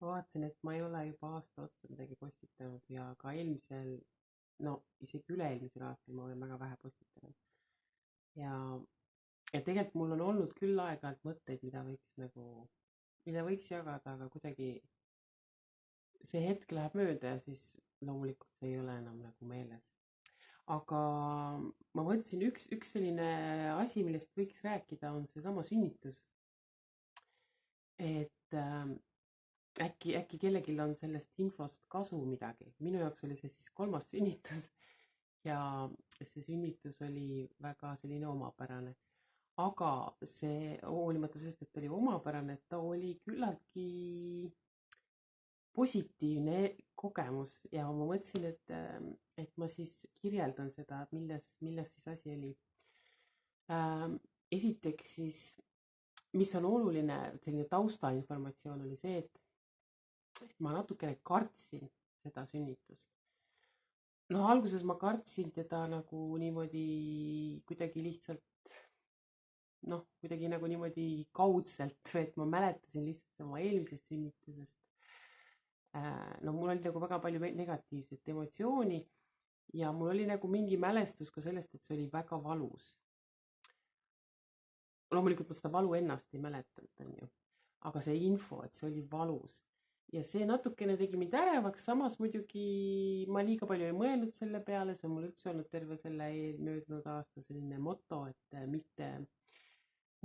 ma vaatasin, et ma ei ole juba aasta otsa midagi postitanud ja ka eelmisel, no isegi üle-eelmisel aastal ma olen väga vähe postitanud. ja, ja tegelikult mul on olnud küll aeg-ajalt mõtteid, mida võiks jagada, aga kuidagi see hetk läheb mööda ja siis loomulikult see ei ole enam nagu meeles. Aga ma mõtlesin, üks selline asi, millest võiks rääkida, on seesama sünnitus. Et äkki kellelgi on sellest infost kasu midagi. Minu jaoks oli see siis 3. sünnitus ja see sünnitus oli väga selline omapärane. Aga see, hoolimata sellest, et ta oli omapärane, ta oli küllaltki positiivne kogemus ja ma mõtlesin, et ma siis kirjeldan seda, milles siis asi oli. Esiteks siis, mis on oluline, selline taustainformatsioon oli see, et ma natukene kartsin seda sünnitust. No alguses ma kartsin teda nagu niimoodi kuidagi lihtsalt, kuidagi nagu niimoodi kaudselt, et ma mäletasin lihtsalt oma eelmisest sünnitusest. No mul oli nagu väga palju negatiivset emotsiooni ja mul oli nagu mingi mälestus ka sellest, et see oli väga valus. Loomulikult ma seda valu ennast ei mäletanud, on ju, aga see info, et see oli valus ja see natukene tegi mind ärevaks, samas muidugi ma liiga palju ei mõelnud selle peale, see on mul üldse olnud terve selle möödunud aasta selline moto, et mitte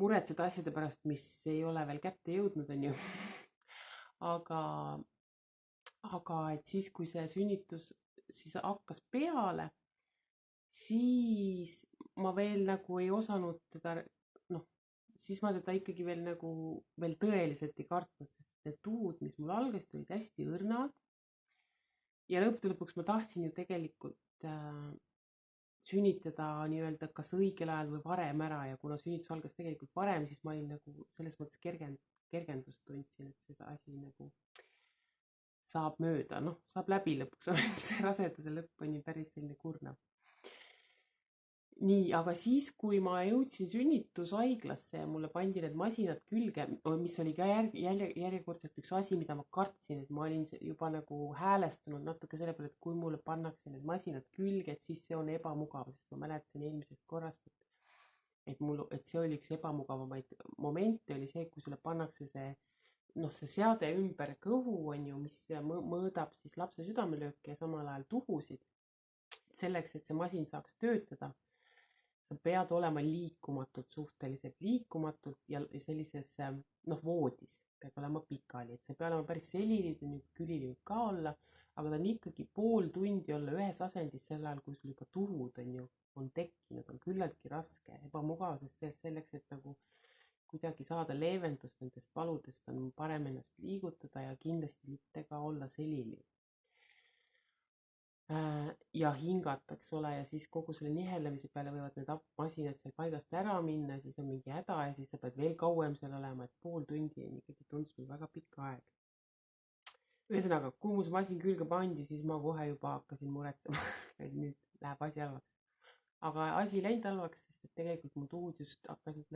muretseda asjade pärast, mis ei ole veel kätte jõudnud, on ju. aga et siis, kui see sünnitus siis hakkas peale, siis ma veel nagu ei osanud teda, siis ma teda ikkagi veel tõeliselt ei kartnud, sest need tuhud, mis mul algasid, olid hästi õrnad. Ja lõppude lõpuks ma tahtsin ju tegelikult sünnitada nii-öelda kas õigel ajal või varem ära ja kuna sünnitus algas tegelikult varem, siis ma olin nagu selles mõttes kergendust tundsin, et see asi nagu saab mööda, saab läbi lõpuks, see raseduse lõpp on ju päris selline kurnav. Nii, aga siis, kui ma jõudsin sünnitushaiglasse ja mulle pandi need masinad külge, mis oli ka järjekordselt üks asi, mida ma kartsin, et ma olin juba nagu häälestunud natuke selle peale, et kui mulle pannakse need masinad külge, et siis see on ebamugav, sest ma mäletasin eelmisest korrast, et see oli üks ebamugavamaid momente, oli see, kui sulle pannakse see seade ümber kõhu, on ju, mis mõõdab siis lapse südamelööke ja samal ajal tuhusid. Selleks, et see masin saaks töötada, sa pead olema suhteliselt liikumatult ja sellises voodis pead olema pikali, et see peab olema päris selline, külili võib ka olla, aga ta on ikkagi pool tundi olla ühes asendis sel ajal, kui sul juba tuhud on tekkinud, on küllaltki raske, ebamugav, sest selleks, et nagu kuidagi saada leevendust nendest valudest, on parem ennast liigutada ja kindlasti mitte ka olla selili. Ja hingata, eks ole, ja siis kogu selle nihelemise peale võivad need masinad seal paigast ära minna, siis on mingi häda ja siis sa pead veel kauem seal olema, et pool tundi on ikkagi tundus mul väga pikk aeg. Ühesõnaga, kui mu masin külge pandi, siis ma kohe juba hakkasin muretsema, et nüüd läheb asi halvaks. Aga asi ei läinud halvaks, sest et tegelikult mu tuhud just hakkasid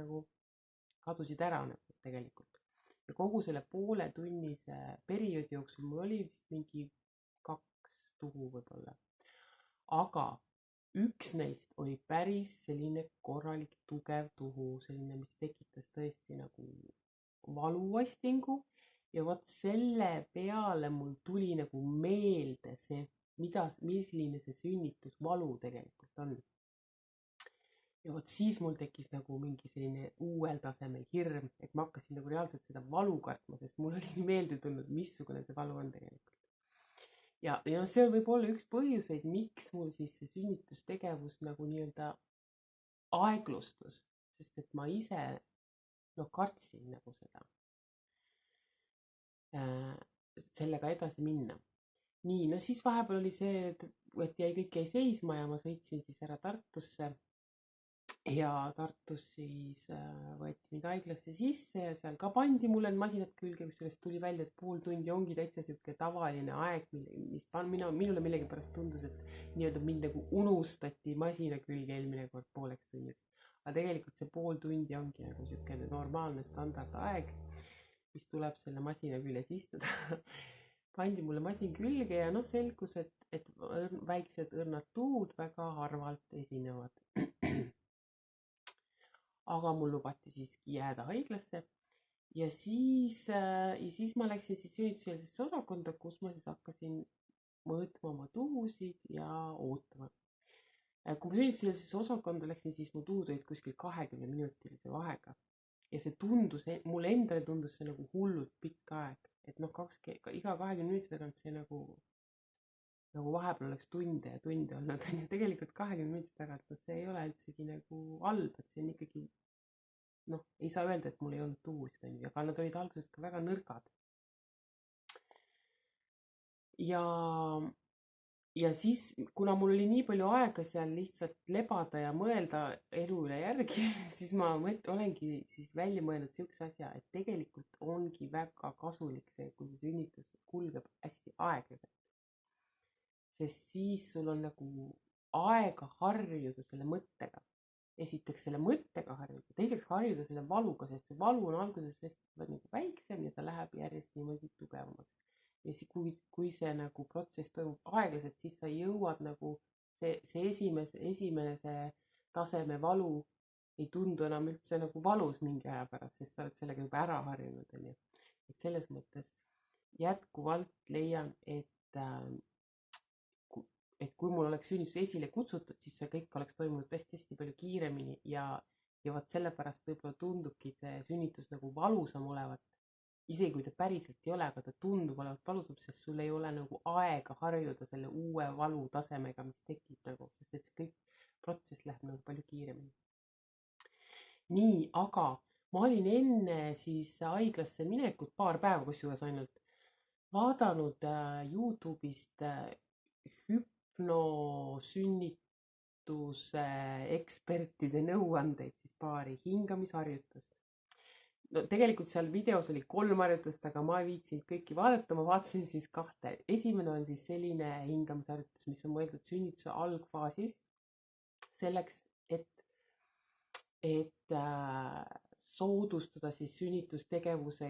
kadusid ära tegelikult. Ja kogu selle pooletunnise perioodi jooksul mul oli vist mingi 2 tuhu võib-olla. Aga üks neist oli päris selline korralik tugev tuhu, selline, mis tekitas tõesti nagu valuvastingu ja vot selle peale mul tuli nagu meelde see, milline see sünnitusvalu tegelikult on. Ja vot siis mul tekkis nagu mingi selline uuel tasemel hirm, et ma hakkasin nagu reaalselt seda valu kartma, sest mul oli meelde tulnud, missugune see valu on tegelikult. Ja see võib olla üks põhjuseid, miks mul siis see sünnitustegevus nagu nii-öelda aeglustus, sest et ma ise kartsin nagu seda, sellega edasi minna. Nii, siis vahepeal oli see, et kõik jäi seisma ja ma sõitsin siis ära Tartusse ja Tartus siis võeti mind haiglasse sisse ja seal ka pandi mulle masinad külge, kusjuures tuli välja, et pool tundi ongi täitsa sihuke tavaline aeg, mis minule millegipärast tundus, et nii-öelda mind nagu unustati masina külge eelmine kord pooleks tunniks. Aga tegelikult see pool tundi ongi nagu sihuke normaalne standardaeg. mis tuleb selle masina küljes istuda. Pandi mulle masin külge ja noh, selgus, et väiksed õrnad tuud väga harvalt esinevad. Aga mul lubati siiski jääda haiglasse ja siis ma läksin siis sünnituseelsesse osakonda, kus ma siis hakkasin mõõtma oma tuhusid ja ootama. Kui ma sünnituseelsesse osakonda läksin, siis mu tuhud olid kuskil 20-minutilise vahega. Ja see tundus, mulle endale tundus see nagu hullult pikk aeg. Et noh, iga 20 minuti tagant see nagu vahepeal oleks tunde ja tunde olnud. Tegelikult 20 minuti tagant, see ei ole üldsegi nagu halb, et see on ikkagi, noh, ei saa öelda, et mul ei olnud tuhusid, aga nad olid alguses ka väga nõrgad. Ja siis, kuna mul oli nii palju aega seal lihtsalt lebada ja mõelda elu üle järgi, siis ma olengi siis välja mõelnud siukse asja, et tegelikult ongi väga kasulik see, kui see sünnitus kulgeb hästi aeglaselt. Sest siis sul on nagu aega harjuda selle mõttega. Esiteks selle mõttega harjuda, teiseks harjuda selle valuga, sest see valu on alguses hästi nagu väiksem ja ta läheb järjest niimoodi tugevamaks. Ja siis, kui see nagu protsess toimub aeglaselt, siis sa jõuad nagu see esimese taseme valu ei tundu enam üldse nagu valus mingi aja pärast, sest sa oled sellega juba ära harjunud. Et selles mõttes jätkuvalt leian, et kui mul oleks sünnitus esile kutsutud, siis see kõik oleks toimunud hästi palju kiiremini ja vot sellepärast võib-olla tundubki see sünnitus nagu valusam olevat. Isegi kui ta päriselt ei ole, aga ta tundub olevat valusam, sest sul ei ole nagu aega harjuda selle uue valu tasemega, mis tekib nagu, sest et see kõik protsess läheb nagu palju kiiremini. Nii, aga ma olin enne siis haiglasse minekut 2 päeva kusjuures ainult vaadanud YouTube'ist hüpnosünnituse ekspertide nõuandeid, siis 2 hingamisharjutust. No tegelikult seal videos oli 3 harjutust, aga ma ei viitsinud kõiki vaadata, ma vaatasin siis 2. Esimene on siis selline hingamisharjutus, mis on mõeldud sünnituse algfaasis selleks, et soodustada siis sünnitustegevuse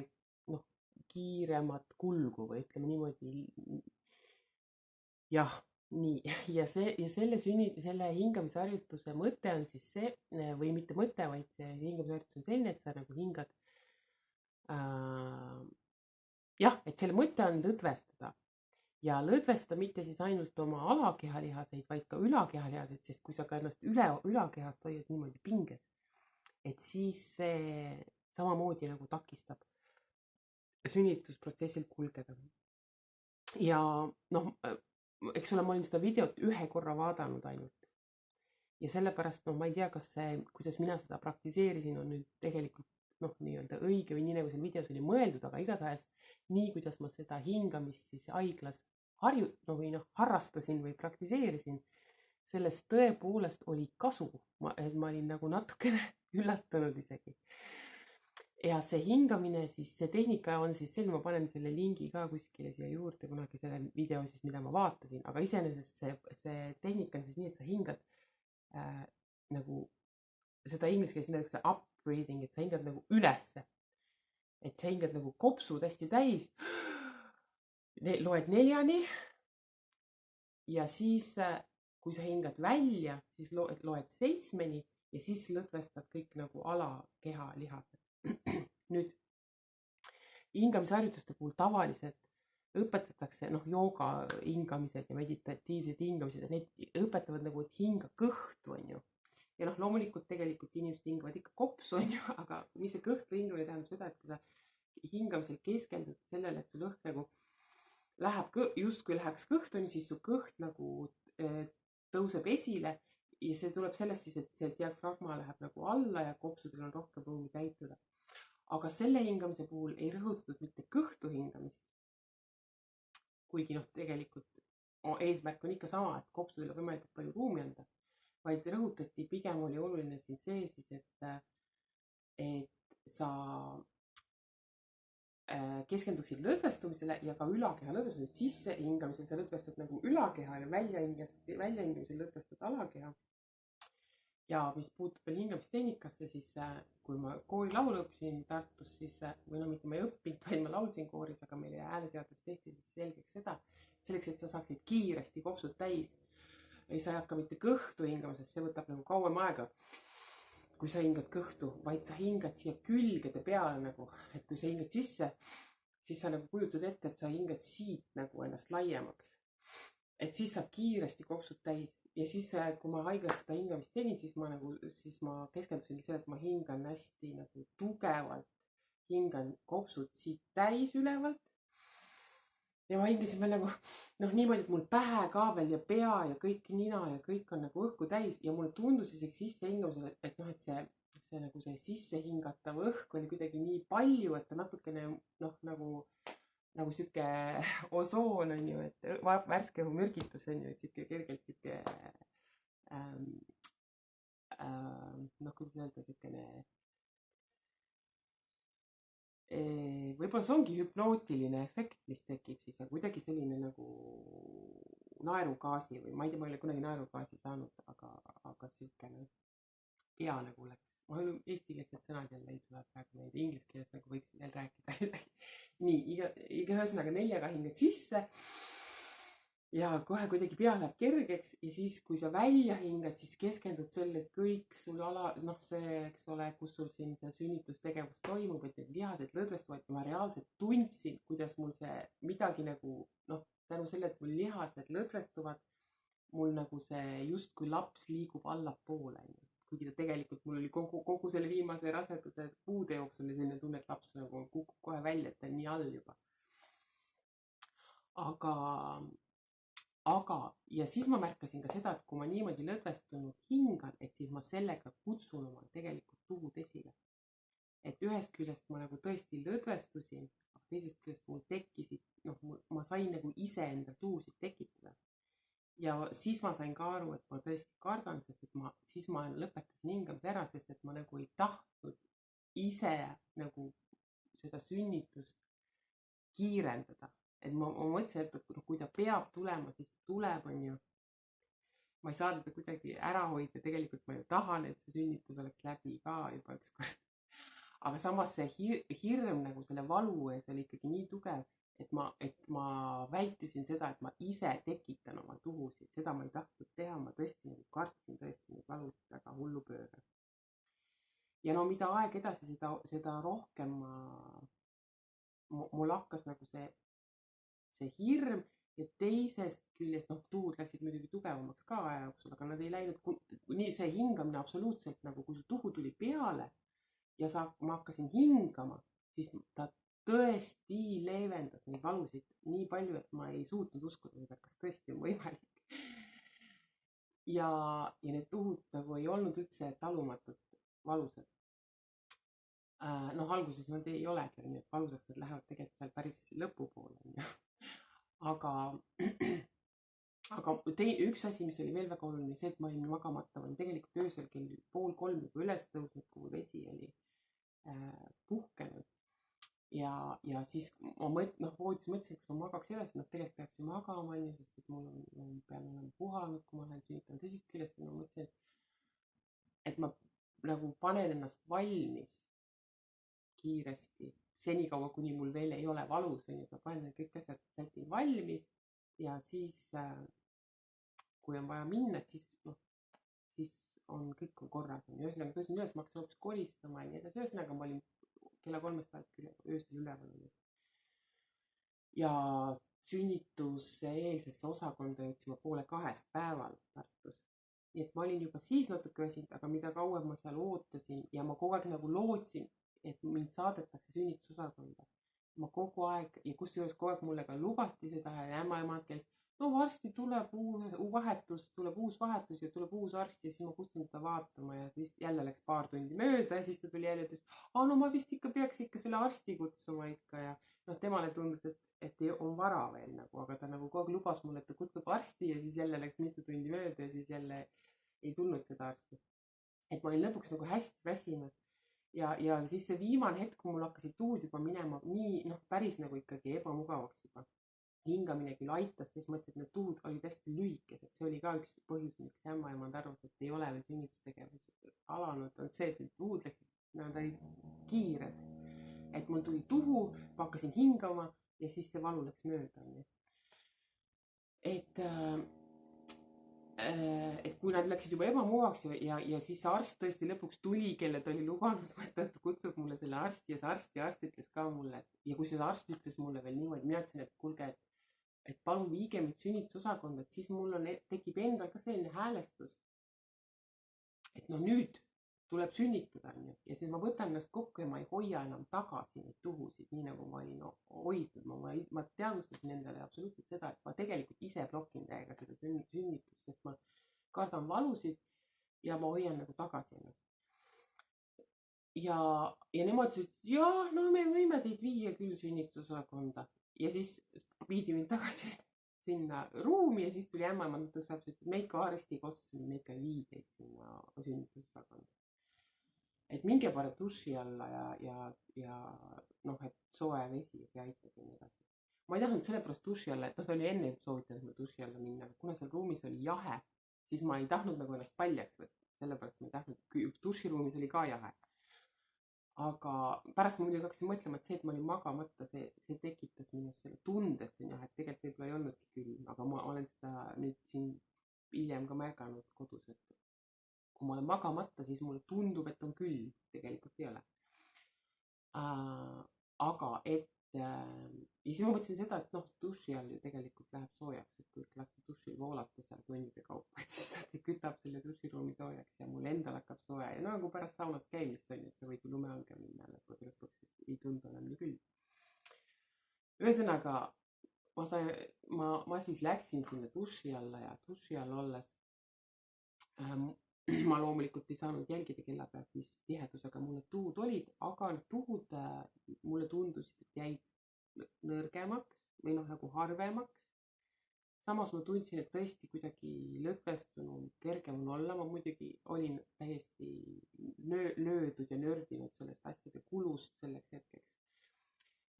kiiremat kulgu või ütleme niimoodi. Jah, nii. Ja selle hingamisharjutuse mõte on siis see, või mitte mõte, vaid see hingamisharjutus on selline, et sa nagu hingad. Et selle mõte on lõdvestada ja lõdvestada mitte siis ainult oma alakehalihaseid, vaid ka ülakehalihaseid, sest kui sa ka ennast ülakehast hoiad niimoodi pinges, et siis see samamoodi nagu takistab sünnitusprotsessil kulgeda. Ja noh, eks ole, ma olin seda videot 1 korra vaadanud ainult ja sellepärast ma ei tea, kuidas mina seda praktiseerisin, on nüüd tegelikult nii-öelda õige või nii nagu seal videos oli mõeldud, aga igatahes nii, kuidas ma seda hingamist siis haiglas harrastasin või praktiseerisin, sellest tõepoolest oli kasu, et ma olin nagu natukene üllatunud isegi. Ja see hingamine, siis see tehnika on siis selline, ma panen selle lingi ka kuskile siia juurde kunagi selle video siis, mida ma vaatasin, aga iseenesest see tehnika on siis nii, et sa hingad nagu seda inglise keeles nimetatakse up breathing, et sa hingad nagu ülesse. Et sa hingad nagu kopsud hästi täis, loed 4 ja siis, kui sa hingad välja, siis loed 7 ja siis lõdvestad kõik nagu alakeha lihased. Nüüd, hingamisharjutuste puhul tavaliselt õpetatakse, jooga hingamised ja meditatiivsed hingamised, need õpetavad nagu, et hinga kõhtu, on ju. Ja loomulikult tegelikult inimesed hingavad ikka kopsu, on ju, aga mis see kõhtu hingamine tähendab seda, et kui sa hingamisel keskendud sellele, et sul õhk nagu justkui läheks kõhtu, siis su kõht nagu tõuseb esile ja see tuleb sellest siis, et see diafragma läheb nagu alla ja kopsudel on rohkem ruumi täituda. Aga selle hingamise puhul ei rõhutatud mitte kõhtu hingamist, kuigi tegelikult eesmärk on ikka sama, et kopsudel on võimalikult palju ruumi anda, vaid rõhutati, pigem oli oluline siin see siis, et sa keskenduksid lõdvestumisele ja ka ülakeha lõdvestumisele. Sisse hingamisel sa lõdvestad nagu ülakeha ja välja hingamisel lõdvestad alakeha. ja mis puutub veel hingamistehnikasse, siis kui ma koorilaulu õppisin Tartus, siis või no mitte ma ei õppinud, vaid ma laulsin kooris, aga meile hääleseadus tehti siis selgeks seda, selleks, et sa saaksid kiiresti kopsud täis. Ei, sa ei hakka mitte kõhtu hingama, sest see võtab nagu kauem aega, kui sa hingad kõhtu, vaid sa hingad siia külgede peale nagu, et kui sa hingad sisse, siis sa nagu kujutad ette, et sa hingad siit nagu ennast laiemaks. Et siis saab kiiresti kopsud täis ja siis, kui ma haiglas seda hingamist tegin, siis ma keskendusingi sellele, et ma hingan hästi nagu tugevalt, hingan kopsud siit täis ülevalt. Ja ma hingasin veel nagu, niimoodi, et mul pähe ka veel ja pea ja kõik nina ja kõik on nagu õhku täis ja mulle tundus isegi sisse hingamisel, et see nagu see sisse hingatav õhk oli kuidagi nii palju, et ta natukene nagu sihuke osoon on ju, et värske õhu mürgitus on ju, et sihuke kergelt sihuke kuidas öelda, siukene võib-olla see ongi hüpnootiline efekt, mis tekib siis, aga kuidagi selline nagu naerugaasi või ma ei tea, ma ei ole kunagi naerugaasi saanud, aga siukene pea nagu läks. Ma olen eestikeelsed sõnad jälle ei tule praegu meelde, inglise keeles nagu võiks veel rääkida. Nii, ühesõnaga 4-ga hingad sisse ja kohe kuidagi pea läheb kergeks ja siis, kui sa välja hingad, siis keskendud selle, et kõik sul see, eks ole, kus sul siin see sünnitustegevus toimub, et need lihased lõdvestuvad ja ma reaalselt tundsin, kuidas mul see midagi nagu, tänu selle, et mul lihased lõdvestuvad, mul nagu see justkui laps liigub allapoole. Kuigi ta tegelikult mul oli kogu selle viimase raseduse kuude jooksul oli selline tunne, et laps nagu kukub kohe välja, et ta on nii all juba. Aga ja siis ma märkasin ka seda, et kui ma niimoodi lõdvestunud hingan, et siis ma sellega kutsun oma tegelikult tuhud esile. Et ühest küljest ma nagu tõesti lõdvestusin, aga teisest küljest mul tekkisid, ma sain nagu ise enda tuhusid tekitada. Ja siis ma sain ka aru, et ma tõesti kardan, sest et siis ma lõpetasin hingamise ära, sest et ma nagu ei tahtnud ise nagu seda sünnitust kiirendada. Et ma mõtlesin, et kui ta peab tulema, siis tuleb, on ju. Ma ei saa teda kuidagi ära hoida, tegelikult ma ju tahan, et see sünnitus oleks läbi ka juba ükskord. Aga samas see hirm nagu selle valu ees oli ikkagi nii tugev, et ma vältisin seda, et ma ise tekitan oma tuhusid, seda ma ei tahtnud teha, ma tõesti nagu kartsin tõesti neid valusid väga hullupööre. Ja mida aeg edasi, seda rohkem mul hakkas nagu see hirm ja teisest küljest, tuhud läksid muidugi tugevamaks ka aja jooksul, aga nad ei läinud, nii see hingamine absoluutselt nagu, kui see tuhu tuli peale ja ma hakkasin hingama, siis ta tõesti leevendas neid valusid nii palju, et ma ei suutnud uskuda, et kas tõesti on võimalik. Ja need tuhud nagu ei olnud üldse talumatult valusad. Alguses nad ei olegi, nii et valusaks nad lähevad tegelikult seal päris lõpupoole. Aga üks asi, mis oli veel väga oluline, see, et ma olin magamata, ma olin tegelikult öösel kell 2:30 juba üles tõusnud, kui vesi oli puhkenud. Ja siis ma voodis mõtlesin, et ma magaks edasi, tegelikult peaks ju magama, sest et mul pean olema puhanud, kui ma lähen sünnitama. Teisest küljest ma mõtlesin, et ma nagu panen ennast valmis kiiresti, senikaua, kuni mul veel ei ole valus, ma panen kõik asjad sätin valmis ja siis, kui on vaja minna, siis on kõik korras. Ühesõnaga tõusin üles, ma hakkasin hoopis koristama ja nii edasi. Ühesõnaga ma olin kella 3 saati öösel üleval olnud. Ja sünnituse eelsesse osakonda jõudsin ma 1:30 päeval Tartus. Nii et ma olin juba siis natuke väsinud, aga mida kauem ma seal ootasin ja ma kogu aeg nagu lootsin, et mind saadetakse sünnitusosakonda. Ma kogu aeg ja kusjuures kogu aeg mulle ka lubati seda ja ämmaemand käis, varsti tuleb uus vahetus ja tuleb uus arst ja siis ma kutsun ta vaatama ja siis jälle läks paar tundi mööda ja siis ta tuli jälle ja ütles, ma vist peaks selle arsti kutsuma ikka ja temale tundus, et on vara veel nagu, aga ta nagu kogu aeg lubas mulle, et ta kutsub arsti ja siis jälle läks mitu tundi mööda ja siis jälle ei tulnud seda arsti. Et ma olin lõpuks nagu hästi väsinud ja siis see viimane hetk, kui mul hakkasid tuhud juba minema nii päris nagu ikkagi ebamugavaks juba. hingamine küll aitas, siis mõtlesin, et need tuhud olid hästi lühikesed, see oli ka üks põhjus, miks ämmaemand arvas, et ei ole veel sünnitustegevus alanud, on see, et need tuhud läksid, nad olid kiired, et mul tuli tuhu, ma hakkasin hingama ja siis see valu läks mööda. Et kui nad läksid juba ebamugavaks ja siis see arst tõesti lõpuks tuli, kelle ta oli lubanud, et kutsub mulle selle arsti ja see arst ütles ka mulle, ja kui see arst ütles mulle veel niimoodi, mina ütlesin, et kuulge, et palun viige mind sünnitusosakonda, et siis mul tekib endal ka selline häälestus, et noh, nüüd tuleb sünnitada, ja siis ma võtan ennast kokku ja ma ei hoia enam tagasi neid tuhusid, nii nagu ma olin hoidnud. Ma teadvustasin endale absoluutselt seda, et ma tegelikult ise blokin täiega seda sünnitust, sest ma kardan valusid ja ma hoian nagu tagasi ennast. Ja nemad ütlesid, jah, no me võime teid viia küll sünnitusosakonda, ja siis viidi mind tagasi sinna ruumi ja siis tuli ämmaemand, et me ikka arstiga otsustasime, me ikka ei vii teid sinna sünnitusosakonda. Et minge pane duši alla ja noh, et soe vesi ja see aitab ja nii edasi. Ma ei tahtnud sellepärast duši alla, et ta oli enne soovitanud mulle duši alla minna, kuna seal ruumis oli jahe, siis ma ei tahtnud nagu ennast paljaks võtta, sellepärast ma ei tahtnud, duširuumis oli ka jahe. Aga pärast ma muidugi hakkasin mõtlema, et see, et ma olin magamata, see tekitas minust selle tunde, et tegelikult võib-olla ei olnudki külm, aga ma olen seda nüüd siin hiljem ka märganud kodus, et kui ma olen magamata, siis mulle tundub, et on külm, tegelikult ei ole. Aga ja siis ma mõtlesin seda, et noh, duši all ju tegelikult läheb soojaks, et kui lasta dušil voolata seal tundide kaupa, et siis ta kütab selle duširuumi soojaks ja mul endal hakkab soe. Ja nagu pärast saunas käimist on, et sa võid lume alga minna lõpuks, sest ei tundu enam nii külm. Ühesõnaga, ma siis läksin sinna duši alla ja duši all olles ma loomulikult ei saanud jälgida kella pealt, mis tihedusega mul need tuhud olid, aga need tuhud mulle tundusid, et jäid nõrgemaks või noh, nagu harvemaks. Samas ma tundsin, et tõesti kuidagi lõdvestunud, kergem on olla. Ma muidugi olin täiesti löödud ja nördinud sellest asjade kulust selleks hetkeks.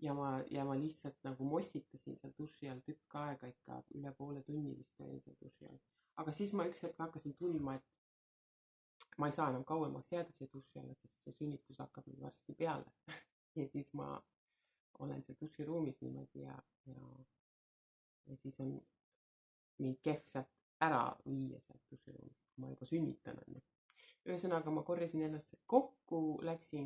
Ja ma lihtsalt nagu mossitasin seal duši all tükk aega, ikka üle poole tunni vist olin seal duši all. Aga siis ma üks hetk hakkasin tundma, et ma ei saa enam kauemaks jääda siia duši alla, sest see sünnitus hakkab nüüd varsti peale. Ja siis ma olen seal duširuumis niimoodi ja siis on mind kehv sealt ära viia sealt duširuumist, kui ma juba sünnitan. Ühesõnaga ma korjasin ennast kokku, läksin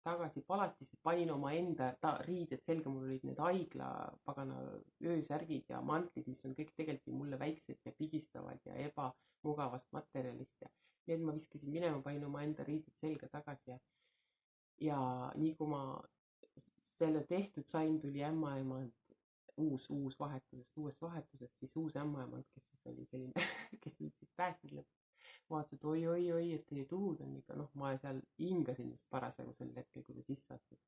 tagasi palatisse, panin oma enda riided selga, mul olid need haigla pagana öösärgid ja mantlid, mis on kõik tegelikult mulle väiksed ja pigistavad ja ebamugavast materjalist ja need ma viskasin minema, panin oma enda riided selga tagasi ja nii kui ma selle tehtud sain, tuli ämmaemand uuest vahetusest, siis uus ämmaemand, kes siis oli selline, kes nüüd siis päästis lõpuks, vaatas, et oi, et teie tuhud on ikka, noh, ma seal hingasin just parasjagu sel hetkel, kui ta sisse astus,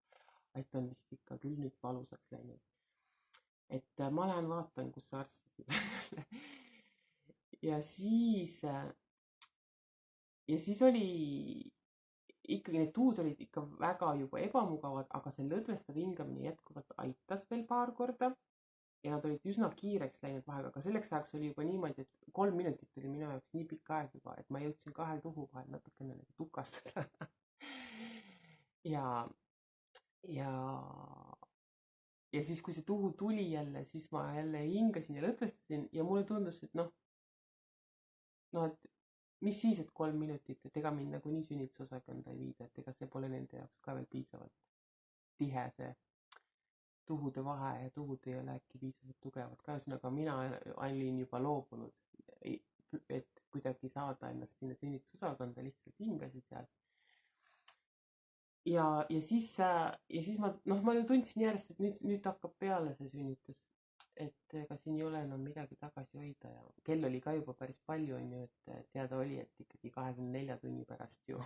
et ta on vist ikka küll nüüd valusaks läinud. Et ma lähen vaatan, kus see arst ja siis oli ikkagi, need tuhud olid ikka väga juba ebamugavad, aga see lõdvestav hingamine jätkuvalt aitas veel paar korda ja nad olid üsna kiireks läinud vahega, aga selleks ajaks oli juba niimoodi, et 3 minutit oli minu jaoks nii pikk aeg juba, et ma jõudsin 2 tuhu vahel natukene tukastada. ja siis, kui see tuhu tuli jälle, siis ma jälle hingasin ja lõdvestasin ja mulle tundus, et noh, et mis siis, et 3 minutit, et ega mind nagunii sünnitusosakonda ei viida, et ega see pole nende jaoks ka veel piisavalt tihe see tuhude vahe ja tuhud ei ole äkki piisavalt tugevad ka. Ühesõnaga mina olin juba loobunud, et kuidagi saada ennast sinna sünnitusosakonda, lihtsalt hingasin seal. Ja siis ma ju tundsin järjest, et nüüd hakkab peale see sünnitus. Et ega siin ei ole enam midagi tagasi hoida ja kell oli ka juba päris palju, on ju, et teada oli, et ikkagi 24 tunni pärast ju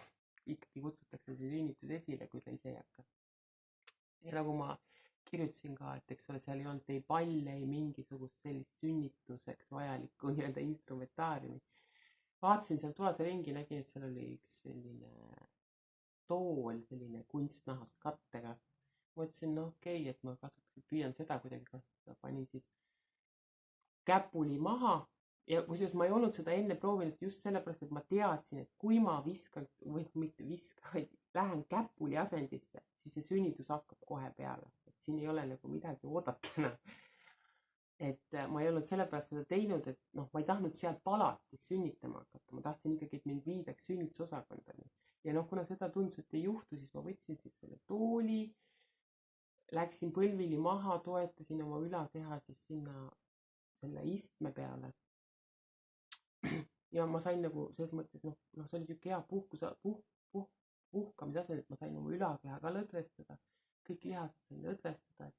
ikkagi kutsutakse see sünnitus esile, kui ta ise ei hakka. Ja nagu ma kirjutasin ka, et eks ole, seal ei olnud ei palle, ei mingisugust sellist sünnituseks vajalikku nii-öelda instrumentaariumi. Vaatasin seal toas ringi, nägin, et seal oli üks selline tool, selline kunstnahast kattega. Mõtlesin, no okei, et ma püüan seda kuidagi kasutada, panin siis käpuli maha ja kusjuures ma ei olnud seda enne proovinud just sellepärast, et ma teadsin, et kui ma viskan või mitte viskan, vaid lähen käpuli asendisse, siis see sünnitus hakkab kohe peale. Et siin ei ole nagu midagi oodatuna. Et ma ei olnud sellepärast seda teinud, et ma ei tahtnud seal palatis sünnitama hakata. Ma tahtsin ikkagi, et mind viidaks sünnitusosakondani. Ja kuna seda tundus, et ei juhtu, siis ma võtsin siis selle tooli, läksin põlvili maha, toetasin oma ülakeha siis sinna selle istme peale. Ja ma sain nagu selles mõttes, see oli siuke hea puhkamise asend, et ma sain oma ülakeha ka lõdvestada. Kõik lihased sain lõdvestada.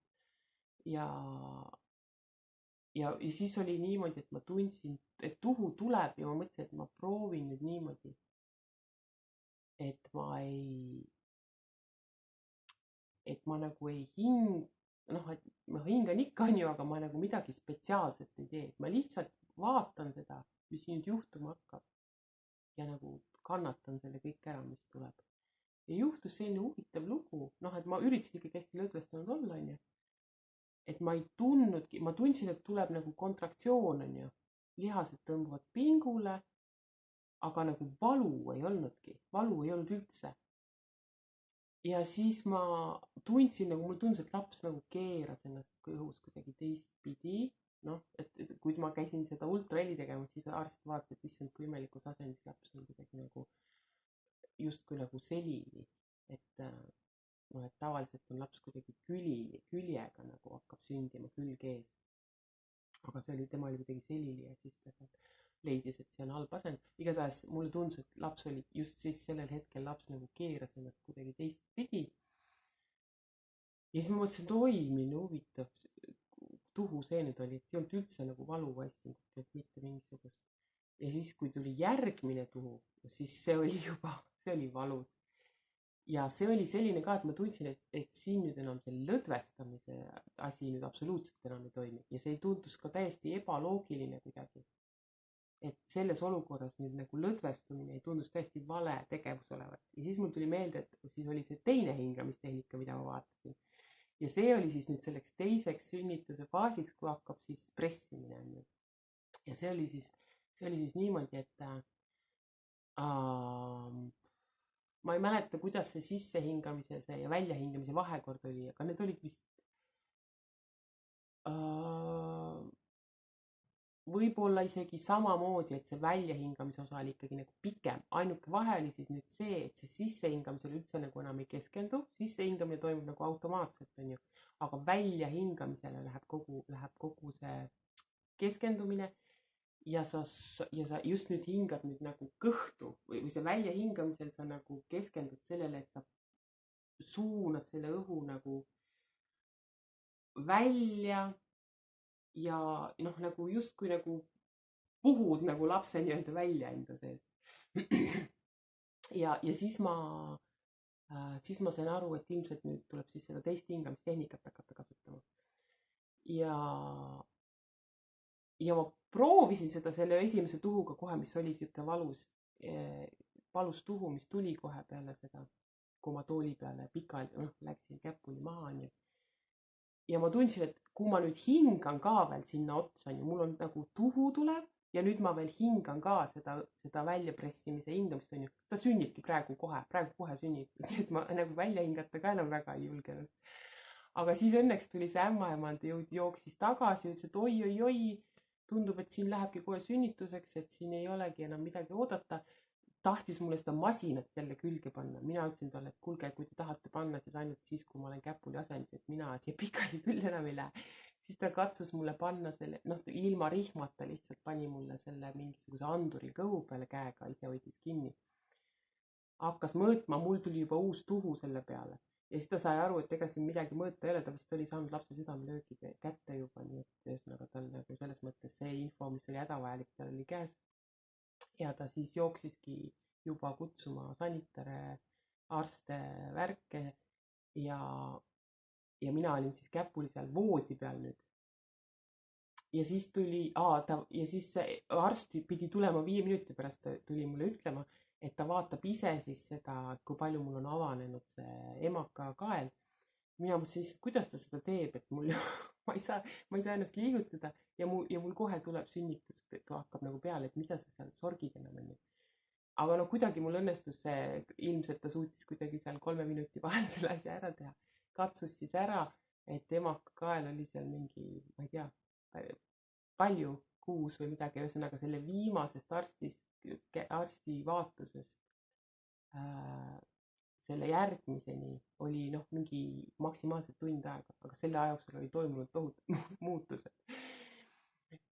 Ja siis oli niimoodi, et ma tundsin, et tuhu tuleb ja ma mõtlesin, et ma proovin nüüd niimoodi, et ma nagu ei et ma hingan ikka, aga ma nagu midagi spetsiaalset ei tee. Ma lihtsalt vaatan seda, mis nüüd juhtuma hakkab ja nagu kannatan selle kõik ära, mis tuleb. Ja juhtus selline huvitav lugu, et ma üritasin ikkagi hästi lõdvestanud olla, et ma ei tundnudki, ma tundsin, et tuleb nagu kontraktsioon, lihased tõmbuvad pingule, aga nagu valu ei olnudki, valu ei olnud üldse. Ja siis ma tundsin, mul tundus, et laps nagu keeras ennast õhus kuidagi teistpidi. Et kui ma käisin seda ultraheli tegema, siis arst vaatas, et issand, kui imelikus asendis laps on kuidagi nagu justkui nagu selili. Et tavaliselt on laps kuidagi küljega nagu hakkab sündima, külg ees. Aga tema oli kuidagi selili ja siis ta leidis, et see on halb asend. Igatahes mulle tundus, et laps oli just siis sellel hetkel laps nagu keeras ennast kuidagi teistpidi. Ja siis ma mõtlesin, et oi, milline huvitav tuhu see nüüd oli, et ei olnud üldse nagu valu paistingut, et mitte mingisugust. Ja siis, kui tuli järgmine tuhu, siis see oli valus. Ja see oli selline ka, et ma tundsin, et siin nüüd enam see lõdvestamise asi nüüd absoluutselt enam ei toimi. Ja see tundus ka täiesti ebaloogiline kuidagi. Et selles olukorras nüüd nagu lõdvestumine ei tundus täiesti vale tegevus olevat. Ja siis mul tuli meelde, et siis oli see teine hingamistehnika, mida ma vaatasin. Ja see oli siis nüüd selleks teiseks sünnituse faasiks, kui hakkab siis pressimine. Ja see oli siis niimoodi, et ma ei mäleta, kuidas see sissehingamise ja väljahingamise vahekord oli, aga need olid vist võib-olla isegi samamoodi, et see väljahingamise osa oli ikkagi nagu pikem. Ainuke vahe oli siis nüüd see, et see sissehingamisele üldse nagu enam ei keskendu. Sissehingamine toimub nagu automaatselt, aga väljahingamisele läheb kogu see keskendumine ja sa just nüüd hingad nüüd nagu kõhtu või see väljahingamisel sa nagu keskendud sellele, et sa suunad selle õhu nagu välja ja nagu justkui nagu puhud nagu lapse nii-öelda välja enda sees. Ja siis ma sain aru, et ilmselt nüüd tuleb siis seda teist hingamistehnikat hakata kasutama. Ja ma proovisin seda selle esimese tuhuga kohe, mis oli siuke valus tuhu, mis tuli kohe peale seda, kui ma tooli peale pikali läksin käpuli maha. Ja ma tundsin, et kui ma nüüd hingan ka veel sinna otsa, mul on nagu tuhu tuleb ja nüüd ma veel hingan ka seda väljapressimise hingamist, ta sünnibki praegu kohe sünnib. Et ma nagu välja hingata ka enam väga ei julgenud. Aga siis õnneks tuli see ämmaemand jooksis tagasi ja ütles, et oi, tundub, et siin lähebki kohe sünnituseks, et siin ei olegi enam midagi oodata. Tahtis mulle seda masinat jälle külge panna. Mina ütlesin talle, et kuulge, kui te tahate panna, siis ainult siis, kui ma olen käpuli asendis, et mina siia pikali küll enam ei lähe. Siis ta katsus mulle panna selle, ilma rihmata lihtsalt pani mulle selle mingisuguse anduri kõhu peale käega, ise hoidis kinni. Hakkas mõõtma, mul tuli juba uus tuhu selle peale. Ja siis ta sai aru, et ega siin midagi mõõta ei ole, ta vist oli saanud lapse südamelöögi kätte juba, nii et ühesõnaga tal nagu selles mõttes see info, mis oli hädavajalik, tal oli käes. Ja ta siis jooksiski juba kutsuma sanitare, arste, värke ja mina olin siis käpuli seal voodi peal nüüd. Ja siis arst pidi tulema 5 minuti pärast, tuli mulle ütlema, et ta vaatab ise siis seda, kui palju mul on avanenud see emaka kael. Mina mõtlesin, kuidas ta seda teeb, et mul ma ei saa ennast liigutada ja mul kohe tuleb sünnitus, hakkab nagu peale, et mida sa seal sorgid enam onju. Aga no kuidagi mul õnnestus see, ilmselt ta suutis kuidagi seal 3 minuti vahel selle asja ära teha. Katsus siis ära, et emaka kael oli seal mingi, ma ei tea, palju, 6 või midagi, ühesõnaga selle viimasest arsti vaatusest selle järgmiseni oli noh, mingi maksimaalselt tund aega, aga selle aja jooksul oli toimunud tohutud muutused.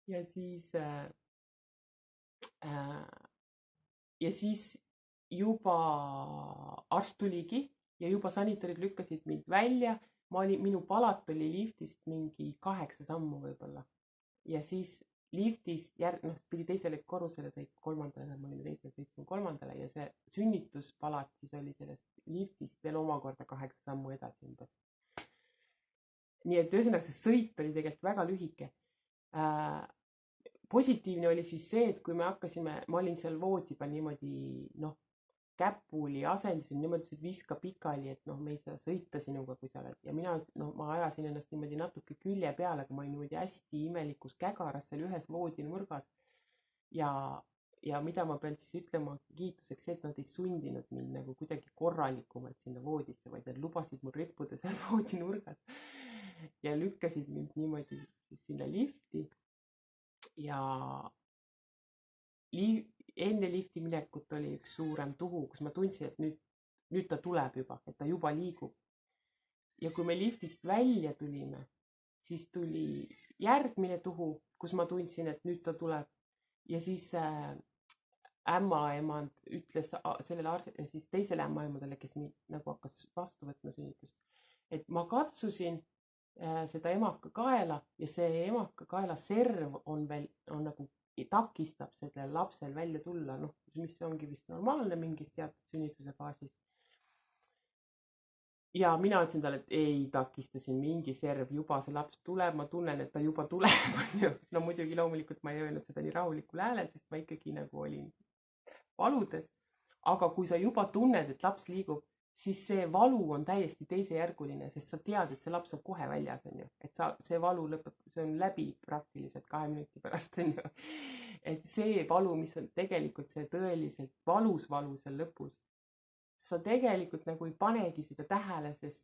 Ja siis juba arst tuligi ja juba sanitarid lükkasid mind välja. Minu palat oli liftist mingi 8 sammu võib-olla. Ja siis liftist pidi teisele korrusele, sõit 3. ma olin teisele, sõitsin 3. ja see sünnituspalat siis oli sellest liftist veel omakorda 8 sammu edasi umbes. Nii et ühesõnaga see sõit oli tegelikult väga lühike. Positiivne oli siis see, et kui ma olin seal voodi peal niimoodi, käpuli asendisin niimoodi, et viska pikali, et me ei saa sõita sinuga, kui sa oled. Ja ma ajasin ennast niimoodi natuke külje peale, aga ma olin niimoodi hästi imelikus kägaras seal ühes voodi nurgas. Ja mida ma pean siis ütlema kiituseks see, et nad ei sundinud mind nagu kuidagi korralikumalt sinna voodisse, vaid nad lubasid mul rippuda seal voodi nurgas ja lükkasid mind niimoodi sinna lifti. Ja enne lifti minekut oli üks suurem tuhu, kus ma tundsin, et nüüd ta tuleb juba, et ta juba liigub. Ja kui me liftist välja tulime, siis tuli järgmine tuhu, kus ma tundsin, et nüüd ta tuleb. Ja siis ämmaemand ütles sellele siis teisele ämmaemadele, kes nagu hakkas vastu võtma sünnitust, et ma katsusin seda emaka kaela ja see emaka kaela serv on nagu takistab sellel lapsel välja tulla, mis ongi vist normaalne mingis teatud sünnituse faasis. Ja mina ütlesin talle, et ei takista siin mingi serv, juba see laps tuleb, ma tunnen, et ta juba tuleb. No muidugi loomulikult ma ei öelnud seda nii rahulikul häälel, sest ma ikkagi nagu olin valudes. Aga kui sa juba tunned, et laps liigub, siis see valu on täiesti teisejärguline, sest sa tead, et see laps on kohe väljas, et see valu lõpeb, see on läbi praktiliselt 2 minuti pärast. Et see valu, mis on tegelikult see tõeliselt valus valu seal lõpus, sa tegelikult nagu ei panegi seda tähele, sest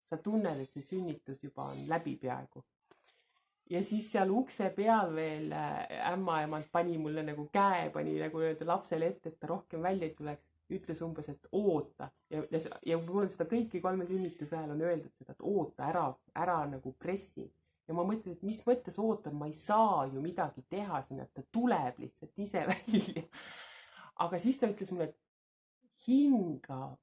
sa tunned, et see sünnitus juba on läbi peaaegu. Ja siis seal ukse peal veel ämmaemand pani mulle nagu käe, pani nagu lapsele ette, et ta rohkem välja ei tuleks. Ütles umbes, et oota ja mul on seda kõiki 3 sünnituse ajal on öeldud seda, et oota, ära nagu pressi. Ja ma mõtlen, et mis mõttes ootan, ma ei saa ju midagi teha sinna, et ta tuleb lihtsalt ise välja. Aga siis ta ütles mulle, et hinga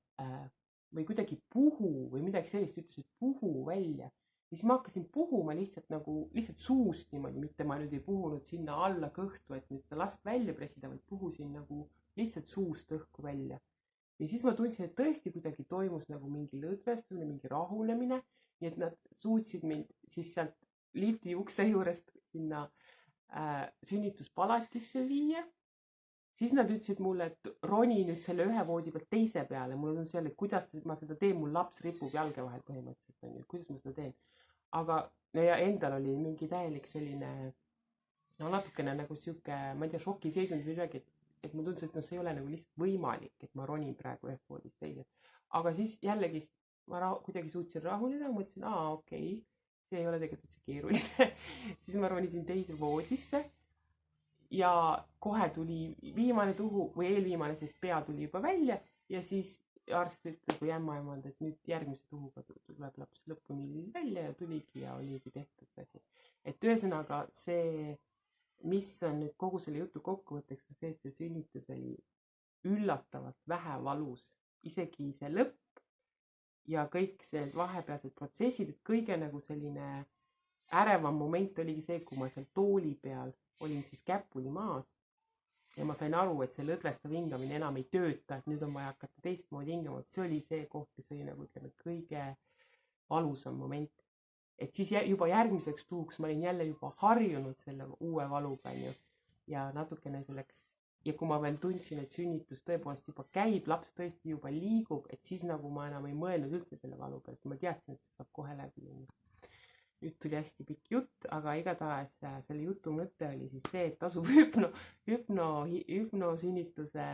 või kuidagi puhu või midagi sellist, ütles, et puhu välja. Ja siis ma hakkasin puhuma lihtsalt suust niimoodi, mitte ma nüüd ei puhunud sinna alla kõhtu, et nüüd seda last välja pressida, vaid puhusin nagu lihtsalt suust õhku välja. Ja siis ma tundsin, et tõesti kuidagi toimus nagu mingi lõdvestumine, mingi rahunemine, nii et nad suutsid mind siis sealt lifti ukse juurest sinna sünnituspalatisse viia. Siis nad ütlesid mulle, et roni nüüd selle ühe voodi pealt teise peale. Mul on seal, et kuidas ma seda teen, mul laps ripub jalge vahel põhimõtteliselt, kuidas ma seda teen. Aga ja endal oli mingi täielik selline, natukene nagu siuke, ma ei tea, šoki seisund või midagi, et ma tundsin, et see ei ole nagu lihtsalt võimalik, et ma ronin praegu ühest voodist teisest. Aga siis jällegi ma kuidagi suutsin rahuneda, mõtlesin, okei, see ei ole tegelikult üldse keeruline. Siis ma ronisin teise voodisse ja kohe tuli viimane tuhu või eelviimane, sest pea tuli juba välja ja siis arst ütleb või ämmaemand, et nüüd järgmise tuhuga tuleb laps lõpuni välja ja tuligi ja oligi tehtud see asi. Et ühesõnaga see, mis on nüüd kogu selle jutu kokkuvõtteks, on see, et see sünnitus oli üllatavalt vähe valus, isegi see lõpp ja kõik see vahepealsed protsessid, et kõige nagu selline ärevam moment oligi see, kui ma seal tooli peal olin siis käpuli maas ja ma sain aru, et see lõdvestav hingamine enam ei tööta, et nüüd on vaja hakata teistmoodi hingama, et see oli see koht, kes oli nagu ütleme kõige valusam moment. Et siis juba järgmiseks tuuks ma olin jälle juba harjunud selle uue valuga ja natukene selleks ja kui ma veel tundsin, et sünnitus tõepoolest juba käib, laps tõesti juba liigub, et siis nagu ma enam ei mõelnud üldse selle valu peale, sest ma teadsin, et see saab kohe läbi. nüüd tuli hästi pikk jutt, aga igatahes selle jutu mõte oli siis see, et tasub hüpnosünnituse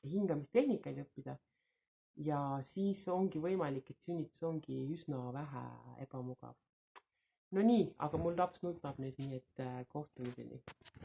hingamistehnikaid õppida ja siis ongi võimalik, et sünnitus ongi üsna vähe ebamugav. No nii, aga mul laps nutab nüüd, nii et kohtumiseni.